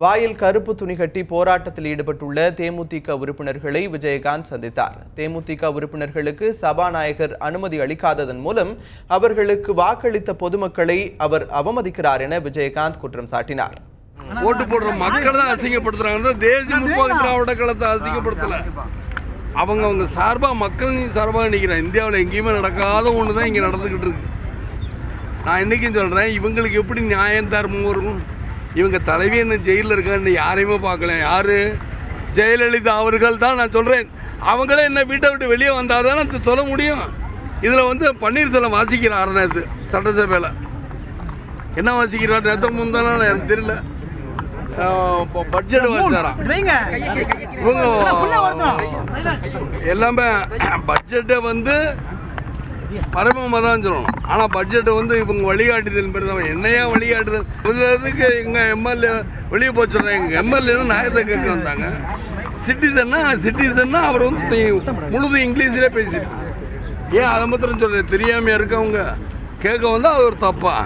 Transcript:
வாயில் கருப்பு துணி கட்டி போராட்டத்தில் ஈடுபட்டுள்ள தேமுதிக உறுப்பினர்களை விஜயகாந்த் சந்தித்தார். தேமுதிக உறுப்பினர்களுக்கு சபாநாயகர் அனுமதி அளிக்காததன் மூலம் அவர்களுக்கு வாக்களித்த பொதுமக்களை அவர் அவமதிக்கிறார் என விஜயகாந்த் குற்றம் சாட்டினார். ஓட்டு போடுற மக்கள் தான் அசிங்கப்படுத்துறாங்க. தேசிய முற்போக்கு திராவிட கழகத்தை அசிங்கப்படுத்தல. அவங்க சார்பா மக்கள் சார்பாக நிற்கிறேன். இந்தியாவில் எங்கேயுமே நடக்காத ஒன்று தான் இங்கே நடந்துக்கிட்டு இருக்கு. நான் இன்னைக்கும் சொல்றேன், இவங்களுக்கு எப்படி நியாயம் தர்மம் வரும்? இவங்க தலைவி என்ன ஜெயிலில் இருக்கான்னு யாரையுமே பார்க்கல. யாரு? ஜெயலலிதா அவர்கள் தான். நான் சொல்கிறேன், அவங்களே என்ன வீட்டை விட்டு வெளியே வந்தால் தானே சொல்ல முடியும். இதில் பன்னீர்செல்வம் வாசிக்கிறார். நேற்று சட்டசபையில் என்ன வாசிக்கிறார்? நேற்று முந்தான எனக்கு தெரியல. பட்ஜெட் வாசிச்சாராம். இவங்க எல்லாமே பட்ஜெட்டை மரபமாக தான் சொல்லணும். ஆனால் பட்ஜெட்டை இவங்க வழிகாட்டுதல் பேர் தான். என்னையா வழிகாட்டுதல்? இதுக்கு எங்கள் எம்எல்ஏ வெளியே போய் சொல்கிறேன். எங்கள் எம்எல்ஏன்னு நியாயத்தை கேட்க வந்தாங்க. சிட்டிசன்னா அவர் முழுதும் இங்கிலீஷிலே பேசிட்டு ஏன் அதை மாத்திரம் சொல்கிறேன்? தெரியாமையா இருக்கவங்க கேட்க வந்தால் அது ஒரு தப்பா?